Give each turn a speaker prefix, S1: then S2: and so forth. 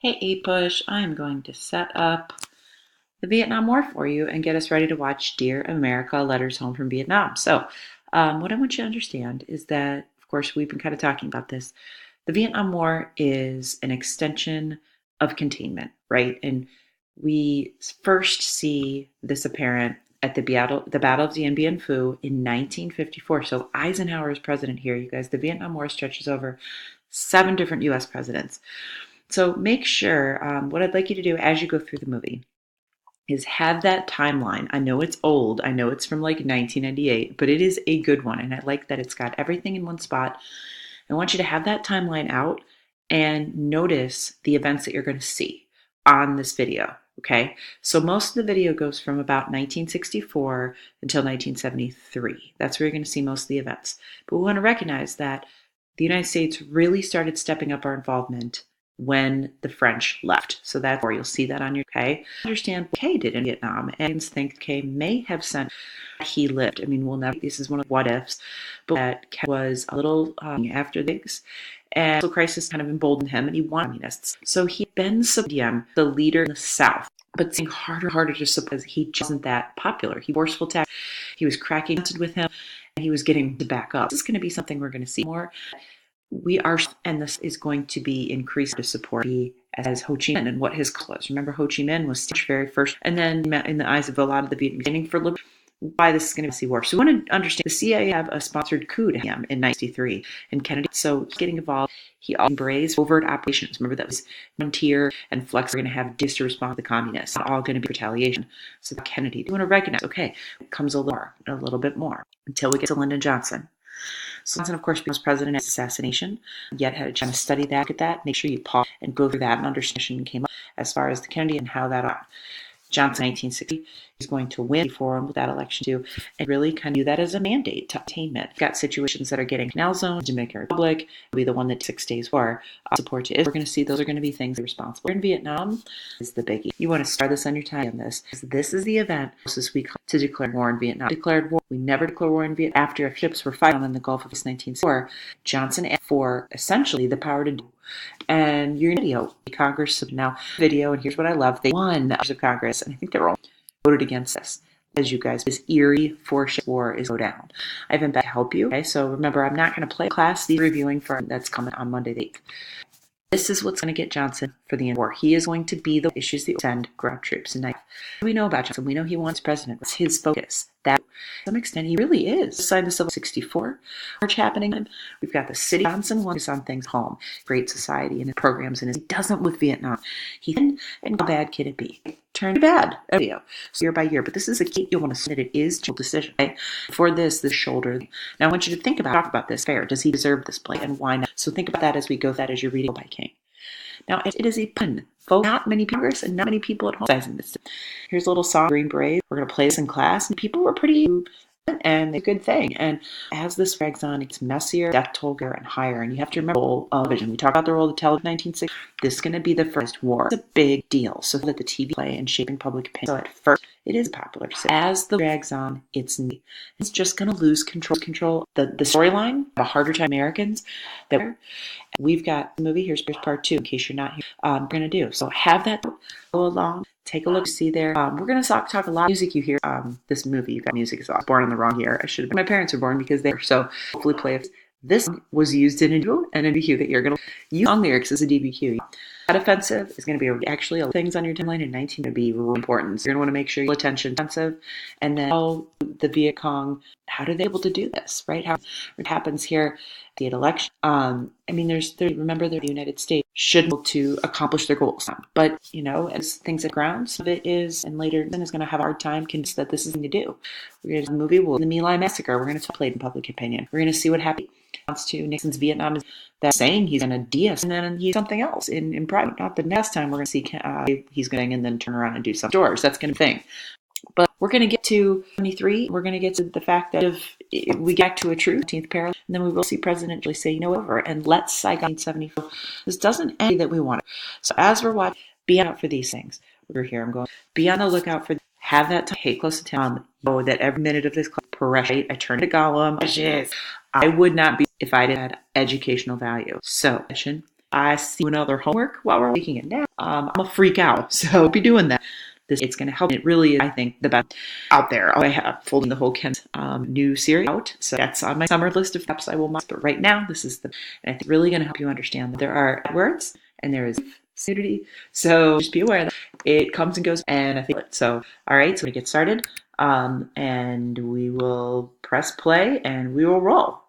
S1: Hey, A-Push, I'm going to set up the Vietnam War for you and get us ready to watch Dear America, Letters Home from Vietnam. What I want you to understand is that, of course, we've been kind of talking about this. The Vietnam War is an extension of containment, right? And we first see this apparent at the Battle of Dien Bien Phu in 1954. So Eisenhower is president here, you guys. The Vietnam War stretches over 7 different U.S. presidents. So make sure, what I'd like you to do as you go through the movie is have that timeline. I know it's old. I know it's from like 1998, but it is a good one. And I like that it's got everything in one spot. I want you to have that timeline out and notice the events that you're going to see on this video. Okay. So most of the video goes from about 1964 until 1973. That's where you're going to see most of the events. But we want to recognize that the United States really started stepping up our involvement when the French left. So that's where you'll see that on your K. Understand what K did in Vietnam, and think K may have sent he lived. I mean, we'll never, this is one of the what ifs, but that K was a little after things. And so crisis kind of emboldened him, and he wanted communists. So he'd been the leader in the South, but it's harder and harder to support. He just wasn't that popular. He forceful tactics. He was cracking with him, and he was getting to back up. This is going to be something we're going to see more. We are, and this is going to be increased to support as Ho Chi Minh and what his cause was. Remember, Ho Chi Minh was very first, and then in the eyes of a lot of the Vietnamese for why this is going to be a war. So we want to understand the CIA have a sponsored coup to him in 1993, and Kennedy. So getting involved, he embraced overt operations. Remember that was Frontier and Flex are going to have to respond to the communists. It's all going to be retaliation. So Kennedy, we want to recognize, okay, it comes a little bit more until we get to Lyndon Johnson. So Johnson, of course, becomes president as assassination. Yet had a chance to study that, look at that, make sure you pause and go through that and understand came up as far as the Kennedy and how that Johnson 1960 is going to win before with that election too, and really kind of do that as a mandate to attainment. You've got situations that are getting Canal Zone, Dominican Republic will be the one that 6 days war support to Israel. We're going to see those are going to be things responsible. In Vietnam is the biggie. You want to start this on your time on this. This is the event closest we to declare war in Vietnam. Declared war. We never declared war in Vietnam after our ships were fighting in the Gulf of 1964. Johnson asked for essentially the power to do. And your video, Congress now video, and here's what I love: they won members of Congress, and I think they were all voted against this. As you guys, this eerie force war is go down. I haven't been to help you. Okay, so remember, I'm not going to play class. The reviewing for that's coming on Monday the 8th. This is what's going to get Johnson for the end of the war. He is going to be the issues that send ground troops. And we know about Johnson. We know he wants president. That's his focus. That, to some extent, he really is. Signed the Civil 64. March happening. We've got the city. Johnson wants on things home. Great society and his programs. And he doesn't with Vietnam. And how bad can it be? Turn bad video so year by year, but this is a key you want to say that it is a decision. Okay? For this shoulder. Now I want you to talk about this fair. Does he deserve this play and why not? So think about that as we go that as you're reading by King. Now it is a pun. Folks, not many Congress and not many people at home sizing this. Here's a little song, Green Brave. We're gonna play this in class, and people were pretty and a good thing. And as this drags on, it's messier, death toll and higher. And you have to remember the role of television. We talk about the role of television in 1960. This is going to be the first war. It's a big deal. So that the TV play and shaping public opinion. So at first, it is popular. So as the drags on, it's just going to lose control. The storyline, a harder time Americans that we've got the movie. Here's part 2 in case you're not here. We're going to do. So have that go along. Take a look, see there. We're going to talk a lot of music you hear. This movie, you've got music is born in the wrong year. I should have been. My parents were born because they were. So hopefully play it. This was used in a DBQ that you're going to use song lyrics as a DBQ. That offensive is going to be actually things on your timeline in 19 to be really important. So you're going to want to make sure you pay attention offensive. And then the Viet Cong, how are they able to do this, right? How it happens here at the election. I mean, remember the United States should be able to accomplish their goals. But, as things at ground, some of it is, and later then is going to have a hard time convinced that this is going to do. We're going to the movie, the My Lai Massacre. We're going to play it in public opinion. We're going to see what happens to Nixon's Vietnam is that saying he's going to DS and then he's something else in private. Not the next time we're going to see he's going and then turn around and do some doors. That's going to be the thing. But we're going to get to 23. We're going to get to the fact that if we get to a true 15th parallel, and then we will see President Lee say, over and let's Saigon 74. This doesn't end that we want it. So as we're watching, be out for these things. We're here. I'm going. Be on the lookout for. Have that time. Pay close attention. Know that every minute of this class, I turn to Gollum. I would not be if I didn't have educational value. So, I see another homework while we're taking it now. I'm a freak out, so be doing that. It's going to help. It really is, I think, the best out there. I have folding the whole Ken new series out, so that's on my summer list of apps I will must. But right now, this is and I think really going to help you understand that there are words and there is nudity. So just be aware that it comes and goes, and I think so. All right, so we get started, and we will press play and we will roll.